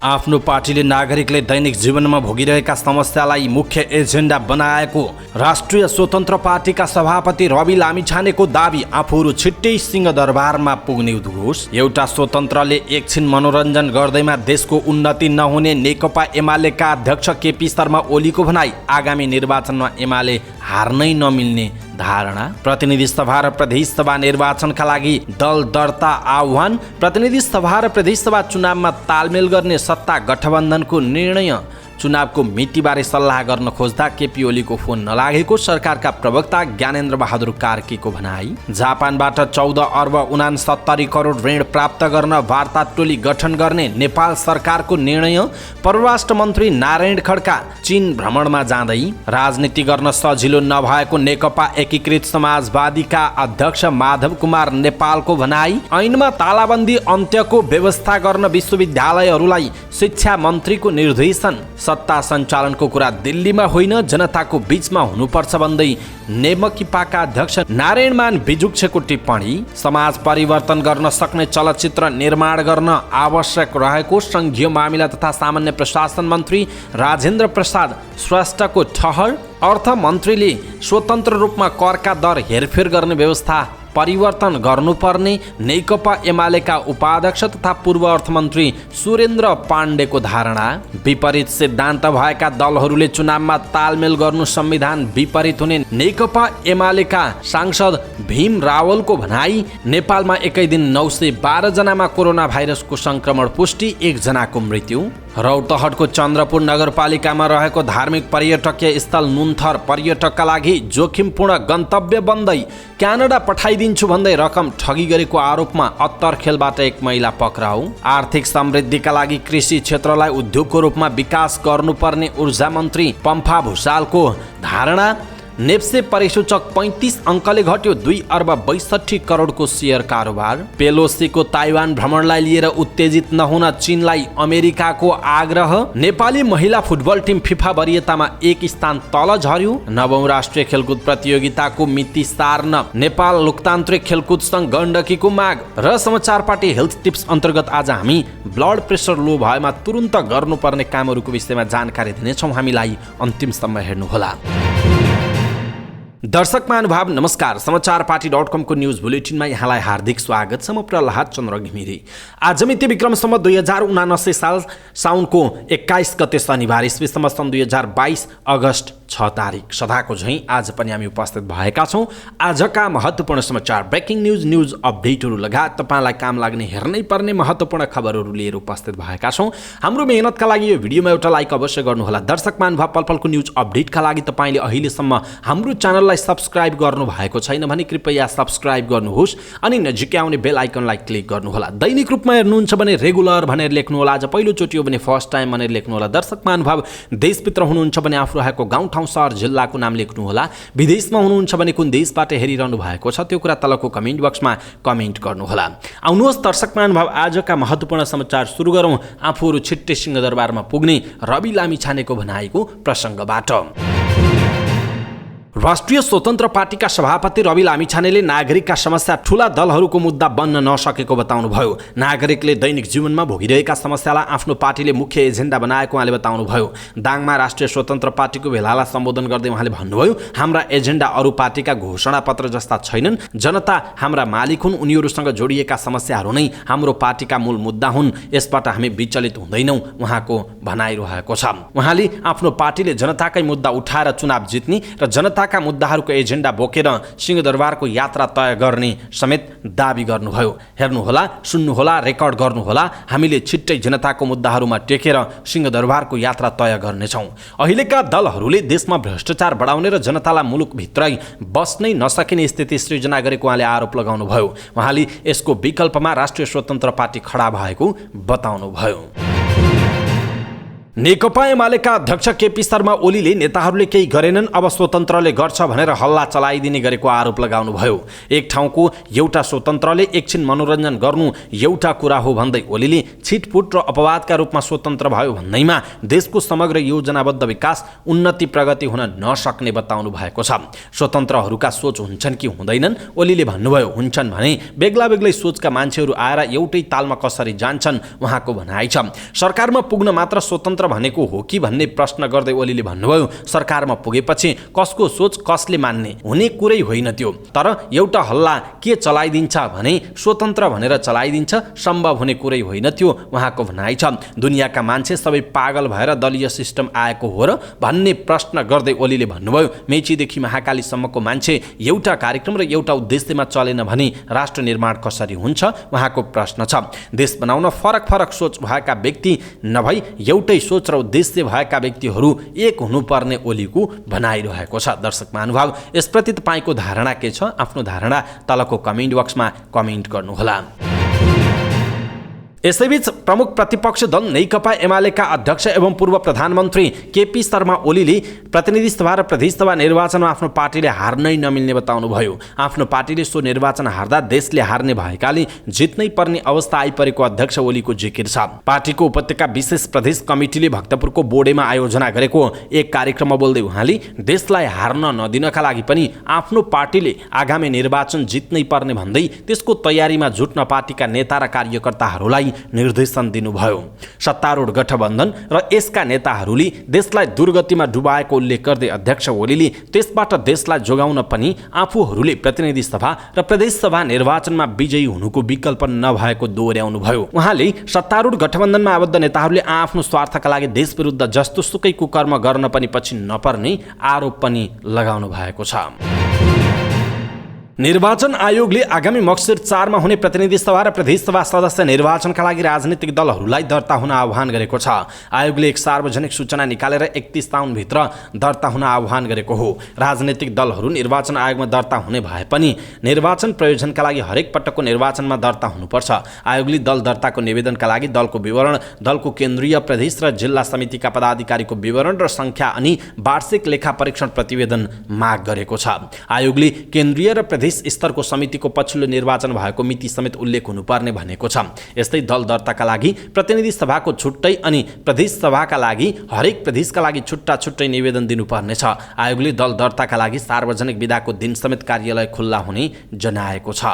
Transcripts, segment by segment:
आफ्नो पार्टीले नागरिकले दैनिक जीवनमा भोगिरहेका समस्यालाई मुख्य एजेन्डा बनाएको राष्ट्रिय स्वतन्त्र पार्टीका सभापति रवि लामिछानेको दाबी। आफूहरू छिट्टै सिंहदरबारमा पुग्ने उद्घोष। एउटा स्वतन्त्रले एकछिन मनोरञ्जन गर्दैमा देशको उन्नति नहुने नेकपा एमालेका अध्यक्ष केपी शर्मा ओलीको भनाई। आगामी निर्वाचनमा एमाले हार्नै नमिल्ने धारणा। प्रतिनिधि सभा र प्रदेश सभा निर्वाचनका लागि दल दर्ता आह्वान। प्रतिनिधि सभा र प्रदेश सभा चुनावमा तालमेल गर्ने सत्ता गठबन्धनको निर्णय। चुनावको मितिबारे सल्लाह गर्न खोज्दा केपी ओलीको फोन नलागेको सरकारका प्रवक्ता ज्ञानेन्द्र बहादुर कार्कीको भनाई। जापानबाट 14 अर्ब 69 करोड ऋण प्राप्त गर्न वार्ता टोली गठन गर्ने नेपाल सरकारको निर्णय। परराष्ट्र मन्त्री नारायण खड्का चीन भ्रमणमा जाँदै। राजनीति गर्न सजिलो नभएको नेकपा एकीकृत समाजवादीका अध्यक्ष माधव कुमार नेपालको भनाई। ऐनमा तालाबन्दी अन्त्यको व्यवस्था गर्न विश्वविद्यालयहरूलाई शिक्षा मन्त्रीको निर्देशन। सत्ता सञ्चालनको कुरा दिल्लीमा होइन जनताको बीचमा हुनुपर्छ भन्दै नेमकिपाका अध्यक्ष नारायणमान बिजुक्छेको टिप्पणी। समाज परिवर्तन गर्न सक्ने चलचित्र निर्माण गर्न आवश्यक रहेको संघीय मामिला तथा सामान्य प्रशासन मन्त्री राजेन्द्र प्रसाद श्रेष्ठको ठहर। अर्थ मन्त्रीले स्वतन्त्र रूपमा करका दर हेरफेर गर्ने व्यवस्था परिवर्तन गर्नुपर्ने नेकपा एमालेका उपाध्यक्ष तथा पूर्व अर्थमन्त्री सुरेन्द्र पाण्डेको धारणा। विपरीत सिद्धान्त भएका दलहरूले चुनावमा तालमेल गर्नु संविधान विपरीत हुने नेकपा एमालेका सांसद भीम रावलको भनाई। नेपालमा एकै दिन 912 जनामा कोरोना भाइरसको संक्रमण पुष्टि, 1 जनाको मृत्यु। रौतहटको चन्द्रपुर नगरपालिकामा रहेको धार्मिक पर्यटकीय स्थल नुन्थर पर्यटकका लागि जोखिमपूर्ण गन्तव्य बन्दै क्यानाडा पठाइदिन्छु भन्दै रकम ठगी गरेको आरोपमा अत्तरखेलबाट एक महिला पक्राउ। आर्थिक समृद्धिका लागि कृषि क्षेत्रलाई उद्योगको रूपमा विकास गर्नुपर्ने ऊर्जा मन्त्री पम्फा भुषालको धारणा। नेप्से परिसूचक 35 अङ्कले घट्यो। 2 अर्ब 62 करोडको सेयर कारोबार। पेलोसीको ताइवान भ्रमणलाई लिएर उत्तेजित नहुन चीनलाई अमेरिकाको आग्रह। नेपाली महिला फुटबल टिम फिफा वरियतामा 1 स्थान तल झर्यो। 9औं राष्ट्रिय खेलकुद प्रतियोगिताको मिति सार्न नेपाल लोकतान्त्रिक खेलकुद सङ्घ गण्डकीको माग। र समाचार पार्टी हेल्थ टिप्स अन्तर्गत आज हामी ब्लड प्रेसर लो भएमा तुरुन्त गर्नुपर्ने कामहरूको विषयमा जानकारी दिनेछौँ। हामीलाई अन्तिमसम्म हेर्नुहोला। दर्शक महानुभाव नमस्कार। समाचार पार्टी.com को न्यूज बुलेटिनमा यहाँलाई हार्दिक स्वागत छ। म प्रहलाद चन्द्र घिमिरे। आज मिति विक्रमसम्म 2079 साल साउनको 21 गते शनिबार ईस्वीसम्म सन् 2022 अगस्त 6 तारिक सदाको झैँ आज पनि हामी उपस्थित भएका छौँ। आजका महत्त्वपूर्ण समाचार, ब्रेकिङ न्यूज अपडेटहरू लगायत तपाईँलाई काम लाग्ने हेर्नै पर्ने महत्त्वपूर्ण खबरहरू लिएर उपस्थित भएका छौँ। हाम्रो मेहनतका लागि यो भिडियोमा एउटा लाइक अवश्य गर्नुहोला। दर्शक महानुभाव, पलपलको न्यूज अपडेटका लागि तपाईँले अहिलेसम्म हाम्रो च्यानललाई सब्स्क्राइब गर्नु भएको छैन भने कृपया सब्स्क्राइब गर्नुहोस् अनि नजिकै आउने बेल आइकनलाई क्लिक गर्नुहोला। दैनिक रूपमा हेर्नुहुन्छ भने रेगुलर भनेर लेख्नुहोला। आज पहिलोचोटि हो भने फर्स्ट टाइम भनेर लेख्नुहोला। दर्शक महानुभाव, देशभित्र हुनुहुन्छ भने आफू रहेको गाउँ ठाउँ सहर जिल्लाको नाम लेख्नुहोला। विदेशमा हुनुहुन्छ भने कुन देशबाट हेरिरहनु भएको छ त्यो कुरा तलको कमेन्ट बक्समा कमेन्ट गर्नुहोला। आउनुहोस् दर्शक महानुभाव, आजका महत्त्वपूर्ण समाचार सुरु गरौँ। आफूहरू छिट्टै सिंहदरबारमा पुग्ने रवि लामिछानेको भनाइको प्रसङ्गबाट। राष्ट्रिय स्वतन्त्र पार्टीका सभापति रवि लामिछानेले नागरिकका समस्या ठूला दलहरूको मुद्दा बन्न नसकेको बताउनुभयो। नागरिकले दैनिक जीवनमा भोगिरहेका समस्यालाई आफ्नो पार्टीले मुख्य एजेन्डा बनाएको उहाँले बताउनुभयो। दाङमा राष्ट्रिय स्वतन्त्र पार्टीको भेलालाई सम्बोधन गर्दै उहाँले भन्नुभयो, हाम्रा एजेन्डा अरू पार्टीका घोषणापत्र जस्ता छैनन्। जनता हाम्रा मालिक हुन्, उनीहरूसँग जोडिएका समस्याहरू नै हाम्रो पार्टीका मूल मुद्दा हुन्। यसबाट हामी विचलित हुँदैनौँ, उहाँको भनाइरहेको छ। उहाँले आफ्नो पार्टीले जनताकै मुद्दा उठाएर चुनाव जित्ने र जनताका मुद्दाहरूको एजेन्डा बोकेर सिंहदरबारको यात्रा तय गर्ने समेत दाबी गर्नुभयो। हेर्नुहोला, सुन्नुहोला, रेकर्ड गर्नुहोला। हामीले छिट्टै जनताको मुद्दाहरूमा टेकेर सिंहदरबारको यात्रा तय गर्नेछौँ। अहिलेका दलहरूले देशमा भ्रष्टाचार बढाउने र जनतालाई मुलुकभित्रै बस्नै नसकिने स्थिति सृजना गरेको उहाँले आरोप लगाउनुभयो। उहाँले यसको विकल्पमा राष्ट्रिय स्वतन्त्र पार्टी खडा भएको बताउनुभयो। नेकपा एमालेका अध्यक्ष केपी शर्मा ओलीले नेताहरूले केही गरेनन्, अब स्वतन्त्रले गर्छ भनेर हल्ला चलाइदिने गरेको आरोप लगाउनुभयो। एक ठाउँको एउटा स्वतन्त्रले एकछिन मनोरञ्जन गर्नु एउटा कुरा हो भन्दै ओलीले छिटपुट र अपवादका रूपमा स्वतन्त्र भयो भन्दैमा देशको समग्र योजनाबद्ध विकास, उन्नति, प्रगति हुन नसक्ने बताउनु भएको छ। स्वतन्त्रहरूका सोच हुन्छन् कि हुँदैनन्? ओलीले भन्नुभयो, हुन्छन् भने बेग्ला बेग्लै सोचका मान्छेहरू आएर एउटै तालमा कसरी जान्छन्, उहाँको भनाइ छ। सरकारमा पुग्न मात्र स्वतन्त्र भनेको हो कि भन्ने प्रश्न गर्दै ओलीले भन्नुभयो, सरकारमा पुगेपछि कसको सोच कसले मान्ने हुने कुरै होइन त्यो, तर एउटा हल्ला के चलाइदिन्छ भने स्वतन्त्र भनेर चलाइदिन्छ, सम्भव हुने कुरै होइन त्यो, उहाँको भनाइ छ। दुनियाँका मान्छे सबै पागल भएर दलीय सिस्टम आएको हो र भन्ने प्रश्न गर्दै ओलीले भन्नुभयो, मेचीदेखि महाकालीसम्मको मान्छे एउटा कार्यक्रम र एउटा उद्देश्यमा चलेन भने राष्ट्र निर्माण कसरी हुन्छ, उहाँको प्रश्न छ। देश बनाउन फरक फरक सोच भएका व्यक्ति नभई एउटै सोच र उद्देश्य भएका व्यक्तिहरू एक हुनुपर्ने ओलीको भनाइरहेको छ। दर्शक महानुभाव, यसप्रति तपाईँको धारणा के छ? आफ्नो धारणा तलको कमेन्ट बक्समा कमेन्ट गर्नुहोला। यसैबीच प्रमुख प्रतिपक्ष दल नेकपा एमालेका अध्यक्ष एवं पूर्व प्रधानमन्त्री केपी शर्मा ओलीले प्रतिनिधि सभा र प्रदेश सभा निर्वाचनमा आफ्नो पार्टीले हार्नै नमिल्ने बताउनुभयो। आफ्नो पार्टीले सो निर्वाचन हार्दा देशले हार्ने भएकाले जित्नै पर्ने अवस्था आइपरेको अध्यक्ष ओलीको जिकिर छ। पार्टीको उपत्यका विशेष प्रदेश कमिटीले भक्तपुरको बोडेमा आयोजना गरेको एक कार्यक्रममा बोल्दै उहाँले देशलाई हार्न नदिनका लागि पनि आफ्नो पार्टीले आगामी निर्वाचन जित्नै पर्ने भन्दै त्यसको तयारीमा जुट्न पार्टीका नेता र कार्यकर्ताहरूलाई निर्देशन दिनुभयो। सत्तारूढ गठबन्धन र यसका नेताहरूले देशलाई दुर्गतिमा डुबाएको उल्लेख गर्दै अध्यक्ष ओलीले त्यसबाट देशलाई जोगाउन पनि आफूहरूले प्रतिनिधि सभा र प्रदेश सभा निर्वाचनमा विजयी हुनुको विकल्प नभएको दोहोर्याउनुभयो। उहाँले सत्तारूढ गठबन्धनमा आबद्ध नेताहरूले आफ्नो स्वार्थका लागि देश विरुद्ध जस्तो सुकै कुकर्म गर्न पनि पछि नपर्ने आरोप पनि लगाउनु भएको छ। निर्वाचन आयोगले आगामी मक्सिर 4 मा हुने प्रतिनिधि सभा र प्रदेश सभा सदस्य निर्वाचनका लागि राजनीतिक दलहरूलाई दर्ता हुन आह्वान गरेको छ। आयोगले एक सार्वजनिक सूचना निकालेर 31 साउनभित्र दर्ता हुन आह्वान गरेको हो। राजनीतिक दलहरू निर्वाचन आयोगमा दर्ता हुने भए पनि निर्वाचन प्रयोजनका लागि हरेक पटकको निर्वाचनमा दर्ता हुनुपर्छ। आयोगले दल दर्ताको निवेदनका लागि दलको विवरण, दलको केन्द्रीय, प्रदेश र जिल्ला समितिका पदाधिकारीको विवरण र सङ्ख्या अनि वार्षिक लेखा परीक्षण प्रतिवेदन माग गरेको छ। आयोगले केन्द्रीय र प्रदेश स्तरको समितिको पछिल्लो निर्वाचन भएको मिति समेत उल्लेख हुनुपर्ने भनेको छ। यस्तै दल दर्ताका लागि प्रतिनिधि सभाको छुट्टै अनि प्रदेश सभाका लागि हरेक प्रदेशका लागि छुट्टा छुट्टै निवेदन दिनुपर्नेछ। आयोगले दल दर्ताका लागि सार्वजनिक बिदाको दिन समेत कार्यालय खुल्ला हुने जनाएको छ।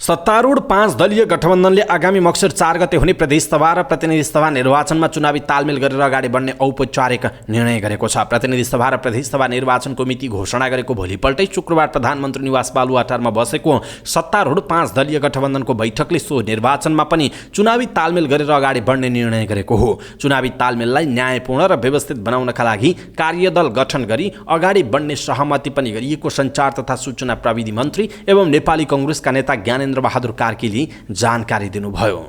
सत्तारूढ 5 दलीय गठबन्धनले आगामी मक्सिर 4 गते हुने प्रदेश सभा र प्रतिनिधि सभा निर्वाचनमा चुनावी तालमेल गरेर अगाडि बढ्ने औपचारिक निर्णय गरेको छ। प्रतिनिधि सभा र प्रदेश सभा निर्वाचनको मिति घोषणा गरेको भोलिपल्टै शुक्रबार प्रधानमन्त्री निवास बालुवाटारमा बसेको सत्तारूढ 5 दलीय गठबन्धनको बैठकले सो निर्वाचनमा पनि चुनावी तालमेल गरेर अगाडि बढ्ने निर्णय गरेको हो। चुनावी तालमेललाई न्यायपूर्ण र व्यवस्थित बनाउनका लागि कार्यदल गठन गरी अगाडि बढ्ने सहमति पनि गरिएको सञ्चार तथा सूचना प्रविधि मन्त्री एवं नेपाली कांग्रेसका नेता ज्ञानेन्द्र बहादुर कार्कीले जानकारी दिनुभयो।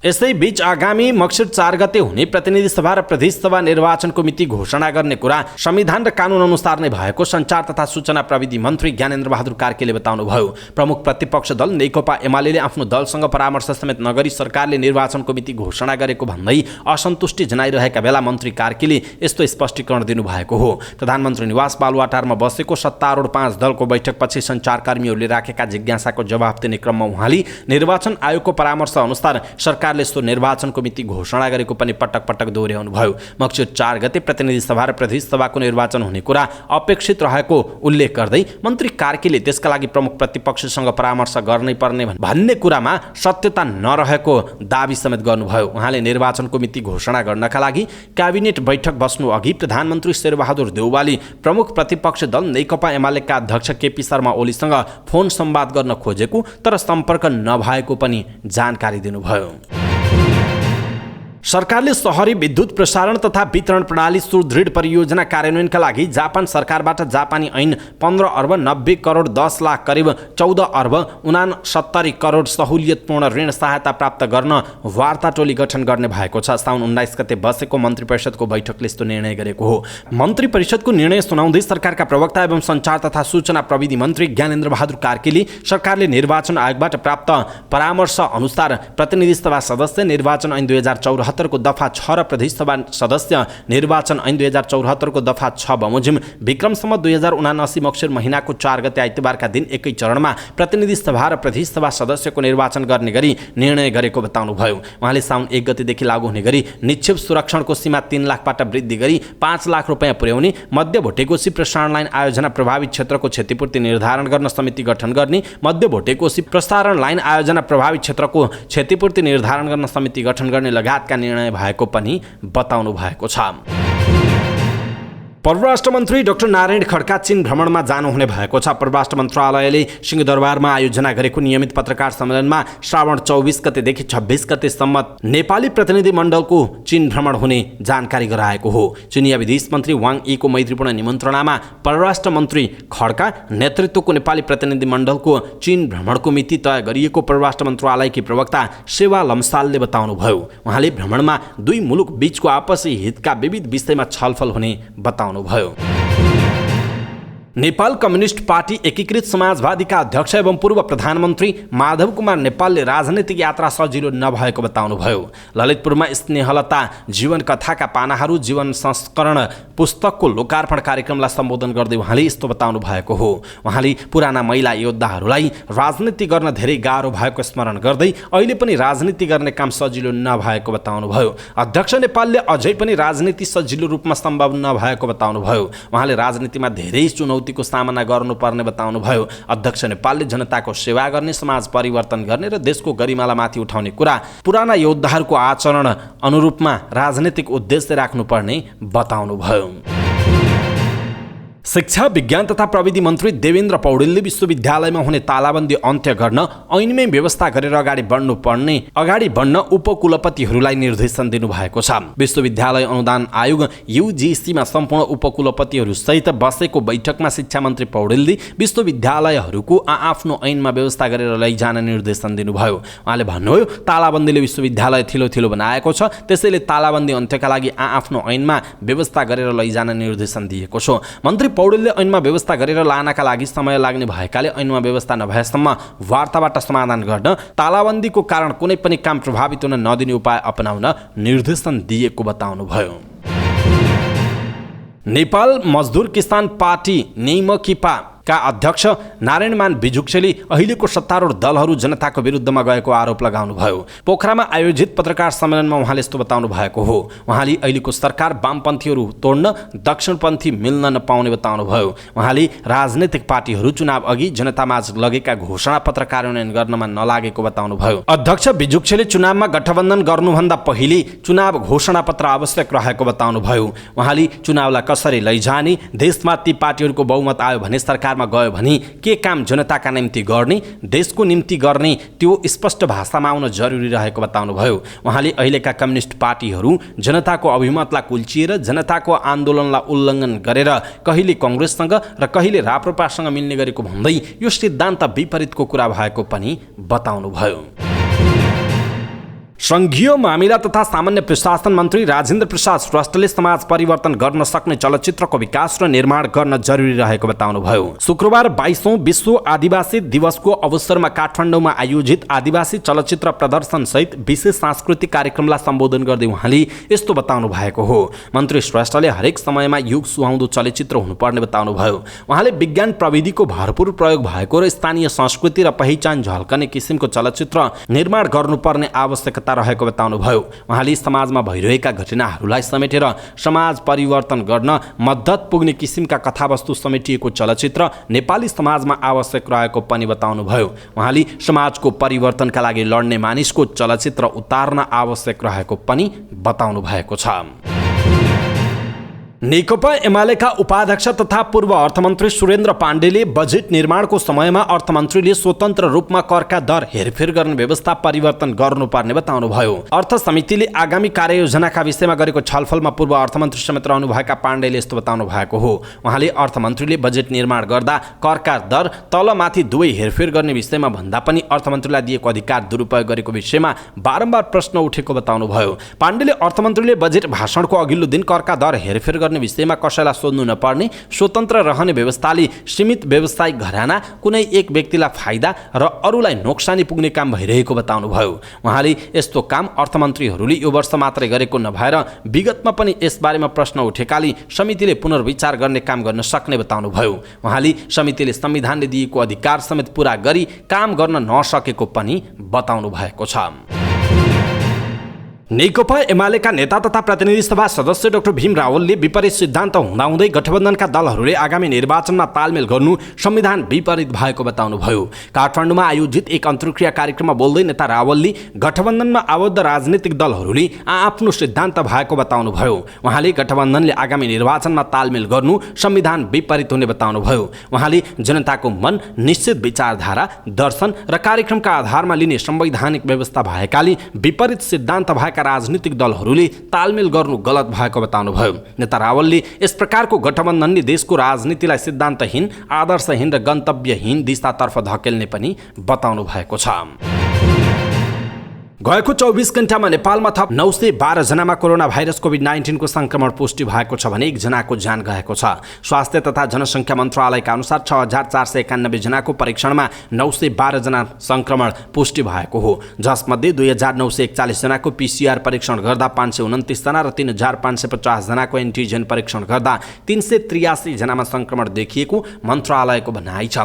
यसैबीच आगामी मक्सिर 4 गते हुने प्रतिनिधि सभा र प्रदेश सभा निर्वाचनको मिति घोषणा गर्ने कुरा संविधान र कानुन अनुसार नै भएको सञ्चार तथा सूचना प्रविधि मन्त्री ज्ञानेन्द्र बहादुर कार्कीले बताउनुभयो। प्रमुख प्रतिपक्ष दल नेकपा एमालेले आफ्नो दलसँग परामर्श समेत नगरी सरकारले निर्वाचनको मिति घोषणा गरेको भन्दै असन्तुष्टि जनाइरहेका बेला मन्त्री कार्कीले यस्तो स्पष्टीकरण दिनुभएको हो। प्रधानमन्त्री निवास बालुवाटारमा बसेको सत्तारूढ 5 दलको बैठकपछि सञ्चारकर्मीहरूले राखेका जिज्ञासाको जवाफ दिने क्रममा उहाँले निर्वाचन आयोगको परामर्श अनुसार सरकारले सो निर्वाचनको मिति घोषणा गरेको पनि पटक पटक दोहोर्याउनु भयो। मक्सिर 4 गते प्रतिनिधि सभा र प्रदेश सभाको निर्वाचन हुने कुरा अपेक्षित रहेको उल्लेख गर्दै मन्त्री कार्कीले त्यसका लागि प्रमुख प्रतिपक्षसँग परामर्श गर्नै पर्ने भन्ने कुरामा सत्यता नरहेको दाबी समेत गर्नुभयो। उहाँले निर्वाचनको मिति घोषणा गर्नका लागि क्याबिनेट बैठक बस्नु अघि प्रधानमन्त्री शेरबहादुर देउवाले प्रमुख प्रतिपक्ष दल नेकपा एमालेका अध्यक्ष केपी शर्मा ओलीसँग फोन संवाद गर्न खोजेको तर सम्पर्क नभएको पनि जानकारी दिनुभयो। सरकारले शहरी विद्युत प्रसारण तथा वितरण प्रणाली सुदृढ परियोजना कार्यान्वयनका लागि जापान सरकारबाट जापानी ऐन 15 अर्ब 90 करोड 10 लाख करिब 14 अर्ब 69 करोड सहुलियतपूर्ण ऋण सहायता प्राप्त गर्न वार्ता टोली गठन गर्ने भएको छ। साउन 19 गते बसेको मन्त्री परिषदको बैठकले यस्तो निर्णय गरेको हो। मन्त्री परिषदको निर्णय सुनाउँदै सरकारका प्रवक्ता एवं सञ्चार तथा सूचना प्रविधि मन्त्री ज्ञानेन्द्र बहादुर कार्कीले सरकारले निर्वाचन आयोगबाट प्राप्त परामर्श अनुसार प्रतिनिधि सभा सदस्य निर्वाचन ऐन 2074 को दफा 6 र प्रदेश सभा सदस्य निर्वाचन ऐन 2074 को दफा 6 बमोजिम विक्रम सम्वत 2079 मक्सिर महिनाको 4 गते आइतबारका दिन एकै चरणमा प्रतिनिधि सभा र प्रदेश सभा सदस्यको निर्वाचन गर्ने गरी निर्णय गरेको बताउनुभयो। उहाँले साउन 1 गतेदेखि लागू हुने गरी निक्षेप सुरक्षणको सीमा 3 लाखबाट वृद्धि गरी 5 लाख रुपैयाँ पुर्याउने, मध्य भोटेकोशी प्रसारण लाइन आयोजना प्रभावित क्षेत्रको क्षतिपूर्ति निर्धारण गर्न समिति गठन गर्ने, मध्य भोटेकोशी प्रसारण लाइन आयोजना प्रभावित क्षेत्रको क्षतिपूर्ति निर्धारण गर्न समिति गठन गर्ने लगायतका निर्णय भएको पनि बताउनु भएको छ। परराष्ट्र मन्त्री डाक्टर नारायण खड्का चीन भ्रमणमा जानुहुने भएको छ। परराष्ट्र मन्त्रालयले सिंहदरबारमा आयोजना गरेको नियमित पत्रकार सम्मेलनमा श्रावण 24 गतेदेखि 26 गतेसम्म नेपाली प्रतिनिधि मण्डलको चीन भ्रमण हुने जानकारी गराएको हो। चिनिया विदेश मन्त्री वाङ यीको मैत्रीपूर्ण निमन्त्रणामा परराष्ट्र मन्त्री खड्का नेतृत्वको नेपाली प्रतिनिधि मण्डलको चीन भ्रमणको मिति तय गरिएको परराष्ट्र मन्त्रालयकी प्रवक्ता सेवा लम्सालले बताउनुभयो। उहाँले भ्रमणमा दुई मुलुक बीचको आपसी हितका विविध विषयमा छलफल हुने बताउनु भयो। नेपाल कम्युनिस्ट पार्टी एकीकृत समाजवादीका अध्यक्ष एवं पूर्व प्रधानमन्त्री माधव कुमार नेपालले राजनैतिक यात्रा सजिलो नभएको बताउनुभयो। ललितपुरमा स्नेहलता जीवन कथाका पानाहरू जीवन संस्करण पुस्तकको लोकार्पण कार्यक्रमलाई सम्बोधन गर्दै उहाँले यस्तो बताउनु भएको हो। उहाँले पुराना महिला योद्धाहरूलाई राजनीति गर्न धेरै गाह्रो भएको स्मरण गर्दै अहिले पनि राजनीति गर्ने काम सजिलो नभएको बताउनुभयो। अध्यक्ष नेपालले अझै पनि राजनीति सजिलो रूपमा सम्भव नभएको बताउनुभयो। उहाँले राजनीतिमा धेरै को सामना गर्नुपर्ने बताउनुभयो। अध्यक्ष नेपालले जनताको सेवा गर्ने, समाज परिवर्तन गर्ने र देशको गरिमालाई माथि उठाउने कुरा पुराना योद्धाहरूको आचरण अनुरूपमा राजनीतिक उद्देश्य राख्नुपर्ने बताउनुभयो। शिक्षा विज्ञान तथा प्रविधि मन्त्री देवेन्द्र पौडेलले विश्वविद्यालयमा हुने तालाबन्दी अन्त्य गर्न ऐनमै व्यवस्था गरेर अगाडि बढ्न उपकुलपतिहरूलाई निर्देशन दिनुभएको छ। विश्वविद्यालय अनुदान आयोग UGCमा सम्पूर्ण उपकुलपतिहरू सहित बसेको बैठकमा शिक्षा मन्त्री पौडेलले विश्वविद्यालयहरूको आआफ्नो ऐनमा व्यवस्था गरेर लैजान निर्देशन दिनुभयो। उहाँले भन्नुभयो, तालाबन्दीले विश्वविद्यालय थिलो बनाएको छ, त्यसैले तालाबन्दी अन्त्यका लागि आआफ्नो ऐनमा व्यवस्था गरेर लैजान निर्देशन दिएको छ। मन्त्री पौडेलले ऐनमा व्यवस्था गरेर लानका लागि समय लाग्ने भएकाले ऐनमा व्यवस्था नभएसम्म वार्ताबाट समाधान गर्न तालाबन्दीको कारण कुनै पनि काम प्रभावित हुन नदिने उपाय अपनाउन निर्देशन दिएको बताउनुभयो। नेपाल मजदुर किसान पार्टी नेमकिपा का अध्यक्ष नारायणमान बिजुक्सेले अहिलेको सत्तारूढ दलहरू जनताको विरुद्धमा गएको आरोप लगाउनुभयो। पोखरामा आयोजित पत्रकार सम्मेलनमा उहाँले यस्तो बताउनु भएको हो। उहाँले अहिलेको सरकार वामपन्थीहरू तोड्न दक्षिणपन्थी मिल्न नपाउने बताउनुभयो। उहाँले राजनैतिक पार्टीहरू चुनाव अघि जनतामाझ लगेका घोषणापत्र कार्यान्वयन गर्नमा नलागेको बताउनुभयो। अध्यक्ष बिजुक्सेले चुनावमा गठबन्धन गर्नुभन्दा पहिले चुनाव घोषणापत्र आवश्यक रहेको बताउनुभयो। उहाँले चुनावलाई कसरी लैजाने, देशमा ती पार्टीहरूको बहुमत आयो भने सरकार गयो भने के काम जनताका निम्ति गर्ने, देशको निम्ति गर्ने, त्यो स्पष्ट भाषामा आउन जरुरी रहेको बताउनुभयो। उहाँले अहिलेका कम्युनिस्ट पार्टीहरू जनताको अभिमतलाई कुल्चिएर जनताको आन्दोलनलाई उल्लङ्घन गरेर कहिले कांग्रेससँग र कहिले राप्रपासँग मिल्ने गरेको भन्दै यो सिद्धान्त विपरीतको कुरा भएको पनि बताउनुभयो। संघीय मामिला तथा सामान्य प्रशासन मन्त्री राजेन्द्र प्रसाद श्रेष्ठले समाज परिवर्तन गर्न सक्ने चलचित्रको विकास र निर्माण गर्न जरुरी रहेको बताउनुभयो। शुक्रबार 22औं विश्व आदिवासी दिवसको अवसरमा काठमाडौँमा आयोजित आदिवासी चलचित्र प्रदर्शन सहित विशेष सांस्कृतिक कार्यक्रमलाई सम्बोधन गर्दै उहाँले यस्तो बताउनु भएको हो। मन्त्री श्रेष्ठले हरेक समयमा युग सुहाउँदो चलचित्र हुनुपर्ने बताउनुभयो। उहाँले विज्ञान प्रविधिको भरपूर प्रयोग भएको र स्थानीय संस्कृति र पहिचान झल्कने किसिमको चलचित्र निर्माण गर्नुपर्ने आवश्यकता रहेको बताउनुभयो। उहाँले समाजमा भइरहेका घटनाहरूलाई समेटेर समाज परिवर्तन गर्न मद्दत पुग्ने किसिमका कथावस्तु समेटिएको चलचित्र नेपाली समाजमा आवश्यक रहेको पनि बताउनुभयो। उहाँले समाजको परिवर्तनका लागि लड्ने मानिसको चलचित्र उतार्न आवश्यक रहेको पनि बताउनु भएको छ। नेकपा एमालेका उपाध्यक्ष तथा पूर्व अर्थमन्त्री सुरेन्द्र पाण्डेले बजेट निर्माणको समयमा अर्थमन्त्रीले स्वतन्त्र रूपमा करका दर हेरफेर गर्ने व्यवस्था परिवर्तन गर्नुपर्ने बताउनुभयो। अर्थ समितिले आगामी कार्ययोजनाका विषयमा गरेको छलफलमा पूर्व अर्थमन्त्री समेत रहनुभएका पाण्डेले यस्तो बताउनु भएको हो। उहाँले अर्थमन्त्रीले बजेट निर्माण गर्दा करका दर तलमाथि दुवै हेरफेर गर्ने विषयमा भन्दा पनि अर्थमन्त्रीलाई दिएको अधिकार दुरुपयोग गरेको विषयमा बारम्बार प्रश्न उठेको बताउनुभयो। पाण्डेले अर्थमन्त्रीले बजेट भाषणको अघिल्लो दिन करका दर हेरफेर गर्ने विषयमा कसैलाई सोध्नु नपर्ने, स्वतन्त्र रहने व्यवस्थाले सीमित व्यवसायिक घराना, कुनै एक व्यक्तिलाई फाइदा र अरूलाई नोक्सानी पुग्ने काम भइरहेको बताउनुभयो। उहाँले यस्तो काम अर्थमन्त्रीहरूले यो वर्ष मात्रै गरेको नभएर विगतमा पनि यसबारेमा प्रश्न उठेकाले समितिले पुनर्विचार गर्ने काम गर्न सक्ने बताउनुभयो। उहाँले समितिले संविधानले दिएको अधिकार समेत पूरा गरी काम गर्न नसकेको पनि बताउनु भएको छ। नेकपा एमालेका नेता तथा प्रतिनिधि सभा सदस्य डाक्टर भीम रावलले विपरीत सिद्धान्त हुँदाहुँदै गठबन्धनका दलहरूले आगामी निर्वाचनमा तालमेल गर्नु संविधान विपरीत भएको बताउनुभयो। काठमाडौँमा आयोजित एक अन्तर्क्रिया कार्यक्रममा बोल्दै नेता रावलले गठबन्धनमा आबद्ध राजनीतिक दलहरूले आफ्नो सिद्धान्त भएको बताउनुभयो। उहाँले गठबन्धनले आगामी निर्वाचनमा तालमेल गर्नु संविधान विपरीत हुने बताउनुभयो। उहाँले जनताको मन, निश्चित विचारधारा, दर्शन र कार्यक्रमका आधारमा लिने संवैधानिक व्यवस्था भएकाले विपरीत सिद्धान्त भएका राजनीतिक दलहरूले तालमेल गर्नु गलत भएको बताउनुभयो। नेता रावलले यस प्रकारको गठबन्धनले देशको राजनीतिलाई सिद्धान्तहीन, आदर्शहीन र गन्तव्यहीन दिशातर्फ धकेल्ने पनि बताउनु भएको छ। गएको 24 घण्टामा नेपालमा थप 912 जनामा कोरोना भाइरस कोभिड-19 को संक्रमण पुष्टि भएको छ भने 1 जनाको ज्यान गएको छ। स्वास्थ्य तथा जनसङ्ख्या मन्त्रालयका अनुसार 6491 जनाको परीक्षणमा 912 जना संक्रमण पुष्टि भएको हो, जसमध्ये 2941 जनाको पीसीआर परीक्षण गर्दा 529 जना र 3550 जनाको एन्टिजेन परीक्षण गर्दा 383 जनामा संक्रमण देखिएको मन्त्रालयको भनाइ छ।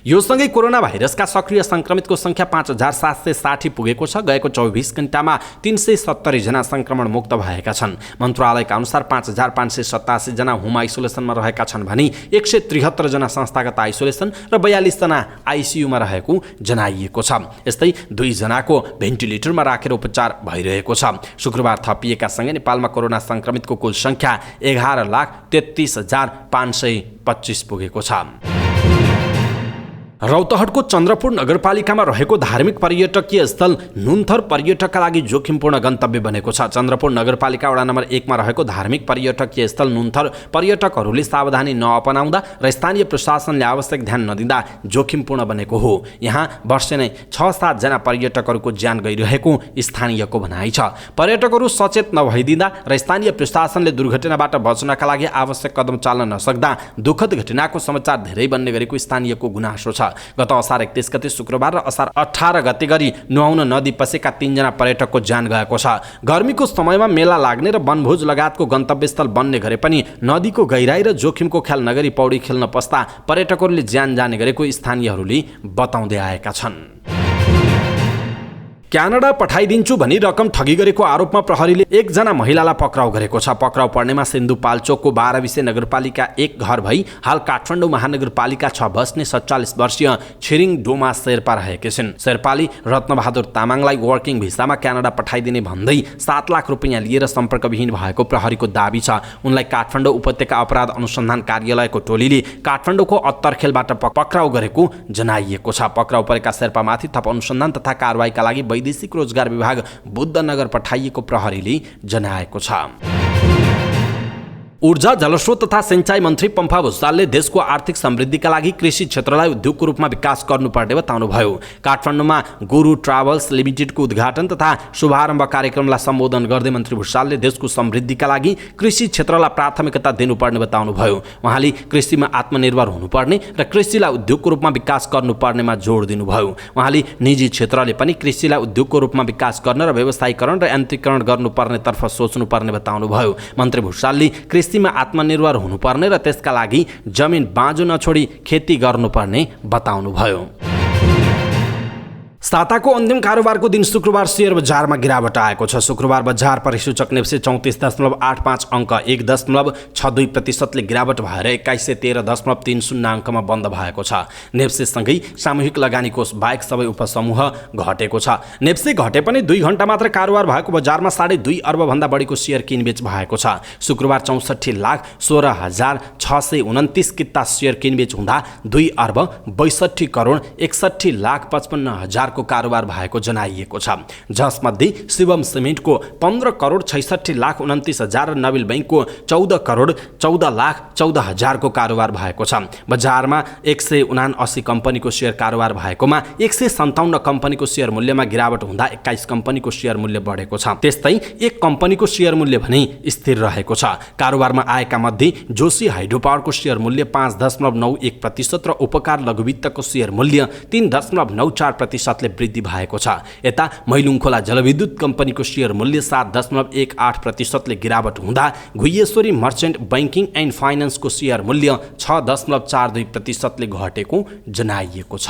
यो सँगै कोरोना भाइरसका सक्रिय संक्रमितको संख्या 5760 पुगेको छ। गएको 24 घण्टामा 370 जना संक्रमण मुक्त भएका छन्। मन्त्रालयका अनुसार 5587 जना होम आइसोलेसनमा रहेका छन् भने 173 जना संस्थागत आइसोलेसन र 42 जना आइसियुमा रहेको जनाइएको छ। यस्तै 2 जनाको भेन्टिलेटरमा राखेर उपचार भइरहेको छ। शुक्रबार थपिएका सँगै नेपालमा कोरोना संक्रमितको कुल संख्या 11,33,525 पुगेको छ। रौतहटको चन्द्रपुर नगरपालिकामा रहेको धार्मिक पर्यटकीय स्थल नुन्थर पर्यटकका लागि जोखिमपूर्ण गन्तव्य बनेको छ। चन्द्रपुर नगरपालिका वडा नम्बर 1 मा रहेको धार्मिक पर्यटकीय स्थल नुन्थर पर्यटकहरूले सावधानी नअपनाउँदा र स्थानीय प्रशासनले आवश्यक ध्यान नदिँदा जोखिमपूर्ण बनेको हो। यहाँ वर्षै नै 6-7 जना पर्यटकहरूको ज्यान गइरहेको स्थानीयको भनाइ छ। पर्यटकहरू सचेत नभइदिँदा र स्थानीय प्रशासनले दुर्घटनाबाट बच्नका लागि आवश्यक कदम चाल्न नसक्दा दुःखद घटनाको समाचार धेरै बन्ने गरेको स्थानीयको गुनासो छ। गत असार 31 गते शुक्रबार र असार 18 गते गरी नुहाउन नदी पसेका 3 जना पर्यटकको ज्यान गएको छ। गर्मीको समयमा मेला लाग्ने र वनभोज लगायतको गन्तव्यस्थल बन्ने गरे पनि नदीको गहिराई र जोखिमको ख्याल नगरी पौडी खेल्न पस्दा पर्यटकहरूले ज्यान जाने गरेको स्थानीयहरूले बताउँदै आएका छन्। क्यानाडा पठाइदिन्छु भनी रकम ठगी गरेको आरोपमा प्रहरीले 1 जना महिलालाई पक्राउ गरेको छ। पक्राउ पर्नेमा सिन्धुपाल्चोकको 12 विषय नगरपालिका 1 घर भई हाल काठमाडौँ महानगरपालिका 6 बस्ने 47 वर्षीय छिरिङ डोमा शेर्पा रहेकी छिन्। शेर्पाले रत्नबहादुर तामाङलाई वर्किङ भिसामा क्यानाडा पठाइदिने भन्दै 7 लाख रुपियाँ लिएर सम्पर्कविहीन भएको प्रहरीको दाबी छ। उनलाई काठमाडौँ उपत्यका अपराध अनुसन्धान कार्यालयको टोलीले काठमाडौँको अत्तरखेलबाट पक्राउ गरेको जनाइएको छ। पक्राउ परेका शेर्पामाथि थप अनुसन्धान तथा कारबाहीका लागि वैदेशिक रोजगार विभाग बुद्धनगर पठाइएको प्रहरीले जनाएको छ। ऊर्जा, जलस्रोत तथा सिंचाई मन्त्री पम्फा भुसालले देशको आर्थिक समृद्धिका लागि कृषि क्षेत्रलाई उद्योगको रूपमा विकास गर्नुपर्ने बताउनुभयो। काठमाडौँमा गुरु ट्राभल्स लिमिटेडको उद्घाटन तथा शुभारम्भ कार्यक्रमलाई सम्बोधन गर्दै मन्त्री भुसालले देशको समृद्धिका लागि कृषि क्षेत्रलाई प्राथमिकता दिनुपर्ने बताउनुभयो। उहाँले कृषिमा आत्मनिर्भर हुनुपर्ने र कृषिलाई उद्योगको रूपमा विकास गर्नुपर्नेमा जोड दिनुभयो। उहाँले निजी क्षेत्रले पनि कृषिलाई उद्योगको रूपमा विकास गर्न र व्यवसायीकरण र यान्त्रिकरण गर्नुपर्नेतर्फ सोच्नुपर्ने बताउनुभयो। मन्त्री भुसालले कृषिमा आत्मनिर्भर हुनुपर्ने र त्यसका लागि जमिन बाँझो नछोडी खेती गर्नुपर्ने बताउनुभयो। साताको अन्तिम कारोबारको दिन शुक्रबार शेयर बजारमा गिरावट आएको छ। शुक्रबार बजार परिसूचक नेप्से 34.85 अङ्क 1.62% गिरावट भएर 2113.30 अङ्कमा बन्द भएको छ। नेप्सेसँगै सामूहिक लगानी कोष बाहेक सबै उपसमूह घटेको छ। नेप्से घटे पनि 2 घण्टा मात्र कारोबार भएको बजारमा 2.5 अर्ब भन्दा बढीको शेयर किनबेच भएको छ। शुक्रबार 64,16,629 किता शेयर किनबेच हुँदा 2 अर्ब 62 करोड 61,55,000 को कारोबार भएको जनाइएको छ। जसमध्ये शिवम सिमेन्टको 15 करोड 66,29,000 र नबिल बैंकको 14 करोड 14,14,000 को कारोबार भएको छ। बजारमा 179 कम्पनीको शेयर कारोबार भएकोमा 157 कम्पनीको शेयर मूल्यमा गिरावट हुँदा 21 कम्पनीको शेयर मूल्य बढेको छ। त्यस्तै 1 कम्पनीको शेयर मूल्य भने स्थिर रहेको छ। कारोबारमा आएका मध्ये जोशी हाइड्रोपावरको शेयर मूल्य 5.91% र उपकार लघुवित्तको शेयर मूल्य 3.94% वृद्धि भएको छ। यता मैलुङखोला जलविद्युत कम्पनीको शेयर मूल्य 7.18% गिरावट हुँदा घुइएश्वरी मर्चेन्ट बैंकिङ एन्ड फाइनान्सको शेयर मूल्य 6.42% घटेको जनाइएको छ।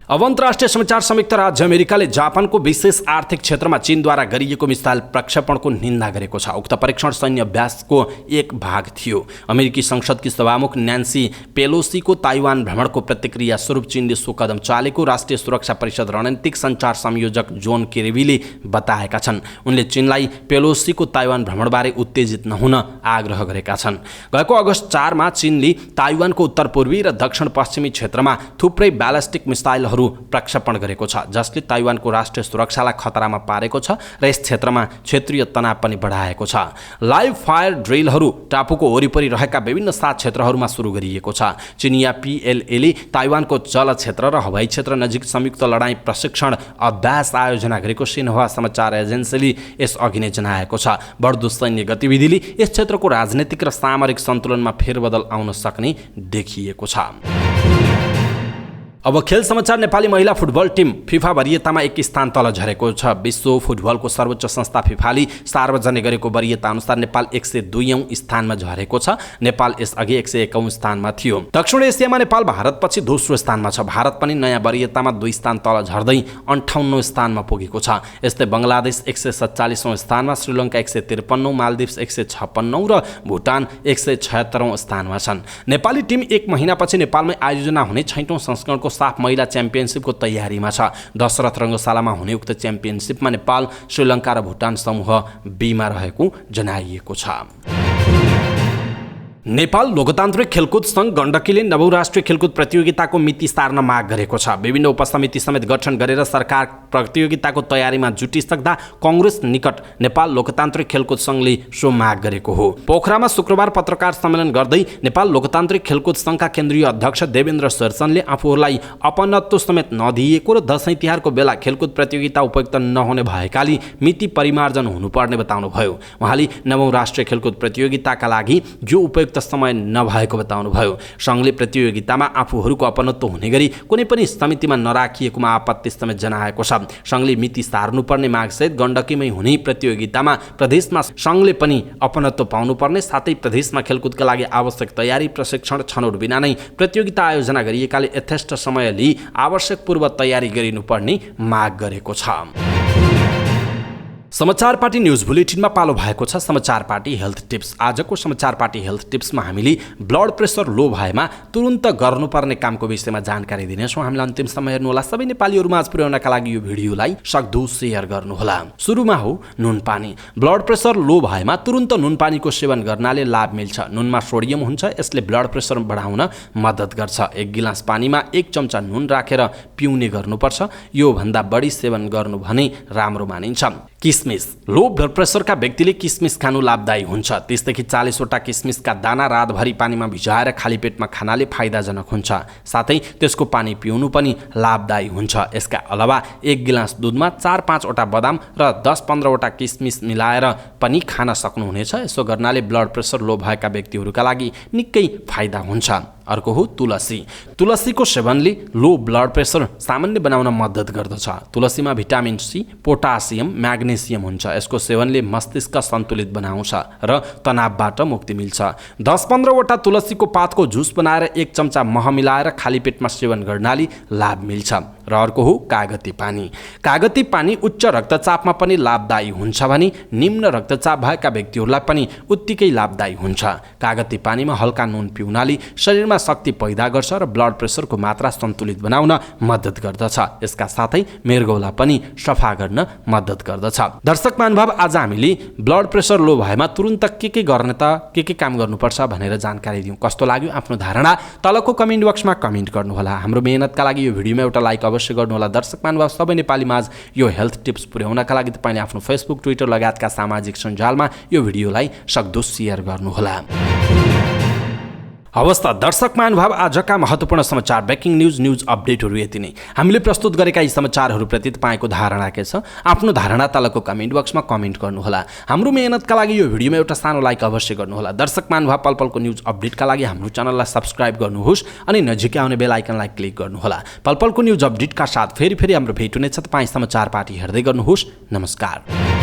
अब अन्तर्राष्ट्रिय समाचार। संयुक्त राज्य अमेरिकाले जापानको विशेष आर्थिक क्षेत्रमा चीनद्वारा गरिएको मिसाइल प्रक्षेपणको निन्दा गरेको छ। उक्त परीक्षण सैन्य अभ्यासको एक भाग थियो। अमेरिकी संसदकी सभामुख न्यान्सी पेलोसीको ताइवान भ्रमणको प्रतिक्रिया स्वरूप चीनले सो कदम चालेको राष्ट्रिय सुरक्षा परिषद रणनीतिक सञ्चार संयोजक जोन केरेबीले बताएका छन्। उनले चीनलाई पेलोसीको ताइवान भ्रमणबारे उत्तेजित नहुन आग्रह गरेका छन्। गएको अगस्त 4 मा चीनले ताइवानको उत्तरपूर्वी र दक्षिण पश्चिमी क्षेत्रमा थुप्रै ब्यालिस्टिक मिसाइलहरू प्रक्षेपण गरेको छ, जसले ताइवानको राष्ट्रिय सुरक्षालाई खतरामा पारेको छ र यस क्षेत्रमा क्षेत्रीय तनाव पनि बढाएको छ। लाइभ फायर ड्रिलहरू टापुको वरिपरि रहेका विभिन्न 7 क्षेत्रहरूमा सुरु गरिएको छ। चिनिया PLA ताइवानको जल क्षेत्र र हवाई क्षेत्र नजिक संयुक्त लडाईँ प्रशिक्षण अभ्यास आयोजना गरेको सिन्हुआ समाचार एजेन्सीले यसअघि नै जनाएको छ। बढ्दो सैन्य गतिविधिले यस क्षेत्रको राजनीतिक र सामरिक सन्तुलनमा फेरबदल आउन सक्ने देखिएको छ। अब खेल समाचार। नेपाली महिला फुटबल टिम फिफा वरियतामा 1 स्थान तल झरेको छ। विश्व फुटबलको सर्वोच्च संस्था फिफाले सार्वजनिक गरेको वरियता अनुसार नेपाल 102औं स्थानमा झरेको छ। नेपाल यसअघि 101औं स्थानमा थियो। दक्षिण एसियामा नेपाल भारतपछि दोस्रो स्थानमा छ। भारत पनि नयाँ वरियतामा 2 स्थान तल झर्दै 58औं स्थानमा पुगेको छ। यस्तै बङ्गलादेश 147औं स्थानमा, श्रीलङ्का 153औं, मालदिप्स 156औं र भुटान 176औं स्थानमा छन्। नेपाली टिम 1 महिनापछि नेपालमै आयोजना हुने 6औं संस्करणको साफ महिला च्याम्पियनसिपको तयारीमा छ। दशरथ रङ्गशालामा हुने उक्त च्याम्पियनसिपमा नेपाल, श्रीलङ्का र भुटान समूह B मा रहेको जनाइएको छ। नेपाल लोकतान्त्रिक खेलकुद सङ्घ गण्डकीले नवौं राष्ट्रिय खेलकुद प्रतियोगिताको मिति सार्न माग गरेको छ। विभिन्न उपसमिति समेत गठन गरेर सरकार प्रतियोगिताको तयारीमा जुटिसक्दा कांग्रेस निकट नेपाल लोकतान्त्रिक खेलकुद सङ्घले सो माग गरेको हो। पोखरामा शुक्रबार पत्रकार सम्मेलन गर्दै नेपाल लोकतान्त्रिक खेलकुद सङ्घका केन्द्रीय अध्यक्ष देवेन्द्र शेरचनले आफूहरूलाई अपनत्व समेत नदिएको र दशैं तिहारको बेला खेलकुद प्रतियोगिता उपयुक्त नहुने भएकाले मिति परिमार्जन हुनुपर्ने बताउनुभयो। उहाँले नवौं राष्ट्रिय खेलकुद प्रतियोगिताका लागि जो उपयुक्त समय नभएको बताउनुभयो। सङ्घले प्रतियोगितामा आफूहरूको अपनत्व हुने गरी कुनै पनि समितिमा नराखिएकोमा आपत्ति समेत जनाएको छ। सङ्घले मिति सार्नुपर्ने मागसहित गण्डकीमै हुने प्रतियोगितामा प्रदेशमा सङ्घले पनि अपनत्व पाउनुपर्ने, साथै प्रदेशमा खेलकुदका लागि आवश्यक तयारी प्रशिक्षण छनौट बिना नै प्रतियोगिता आयोजना गरिएकाले यथेष्ट समय लिई आवश्यक पूर्व तयारी गरिनुपर्ने माग गरेको छ। समाचार पार्टी न्यूज बुलेटिनमा पालो भएको छ समाचार पार्टी हेल्थ टिप्स। आजको समाचार पार्टी हेल्थ टिप्समा हामीले ब्लड प्रेसर लो भएमा तुरुन्त गर्नुपर्ने कामको विषयमा जानकारी दिनेछौँ। हामीलाई अन्तिमसम्म हेर्नुहोला। सबै नेपालीहरू माझ पुर्याउनका लागि यो भिडियोलाई सक्दो सेयर गर्नुहोला। सुरुमा हो नुनपानी। ब्लड प्रेसर लो भएमा तुरुन्त नुनपानीको सेवन गर्नाले लाभ मिल्छ। नुनमा सोडियम हुन्छ, यसले ब्लड प्रेसर बढाउन मद्दत गर्छ। 1 गिलास पानीमा 1 चम्चा नुन राखेर पिउने गर्नुपर्छ। यो भन्दा बढी सेवन गर्नु भने राम्रो मानिन्छ। किसमिस। लो ब्लड प्रेसरका व्यक्तिले किसमिस खानु लाभदायी हुन्छ। 30 देखि 40 वटा किसमिसका दाना रातभरि पानीमा भिजाएर खाली पेटमा खानाले फाइदाजनक हुन्छ। साथै त्यसको पानी पिउनु पनि लाभदायी हुन्छ। यसका अलावा 1 गिलास दुधमा 4-5 वटा बदाम र 10-15 वटा किसमिस मिलाएर पनि खान सक्नुहुनेछ। यसो गर्नाले ब्लड प्रेसर लो भएका व्यक्तिहरूका लागि निकै फाइदा हुन्छ। अर्को हो तुलसी। तुलसीको सेवनले लो ब्लड प्रेसर सामान्य बनाउन मद्दत गर्दछ। तुलसीमा भिटामिन C, पोटासियम, म्याग्नेसियम हुन्छ। यसको सेवनले मस्तिष्क सन्तुलित बनाउँछ र तनावबाट मुक्ति मिल्छ। 10-15 वटा तुलसीको पातको जुस बनाएर 1 चम्चा मह मिलाएर खाली पेटमा सेवन गर्नाले लाभ मिल्छ। र अर्को हो कागती पानी। कागती पानी उच्च रक्तचापमा पनि लाभदायी हुन्छ भने निम्न रक्तचाप भएका व्यक्तिहरूलाई पनि उत्तिकै लाभदायी हुन्छ। कागती पानीमा हल्का नुन पिउनाले शरीरमा शक्ति पैदा गर्छ र ब्लड प्रेसरको मात्रा सन्तुलित बनाउन मद्दत गर्दछ। यसका साथै मृगौला पनि सफा गर्न मद्दत गर्दछ। दर्शक महानुभाव, आज हामीले ब्लड प्रेसर लो भएमा तुरुन्त के गर्ने त, के काम गर्नुपर्छ भनेर जानकारी दियौँ। कस्तो लाग्यो आफ्नो धारणा तलको कमेन्ट बक्समा कमेन्ट गर्नुहोला। हाम्रो मेहनतका लागि यो भिडियोमा एउटा लाइक अवश्य गर्नुहोला। दर्शक महानुभाव, सबै नेपालीमा आज यो हेल्थ टिप्स पुर्याउनका लागि तपाईँले आफ्नो फेसबुक, ट्विटर लगायतका सामाजिक सञ्जालमा यो भिडियोलाई सक्दो सेयर गर्नुहोला। हवस् त दर्शक महानुभाव, आजका महत्त्वपूर्ण समाचार, ब्रेकिङ न्युज अपडेटहरू यति नै। हामीले प्रस्तुत गरेका यी समाचारहरूप्रति तपाईँको धारणा के छ? आफ्नो धारणा तलको कमेन्ट बक्समा कमेन्ट गर्नुहोला। हाम्रो मेहनतका लागि यो भिडियोमा एउटा सानो लाइक अवश्य गर्नुहोला। दर्शक महानुभाव, पलपलको न्युज अपडेटका लागि हाम्रो च्यानललाई सब्स्क्राइब गर्नुहोस् अनि नजिकै आउने बेल आइकनलाई क्लिक गर्नुहोला। पलपलको न्युज अपडेटका साथ फेरि हाम्रो भेट हुनेछ। तपाईँ समाचार पार्टी हेर्दै गर्नुहोस्। नमस्कार।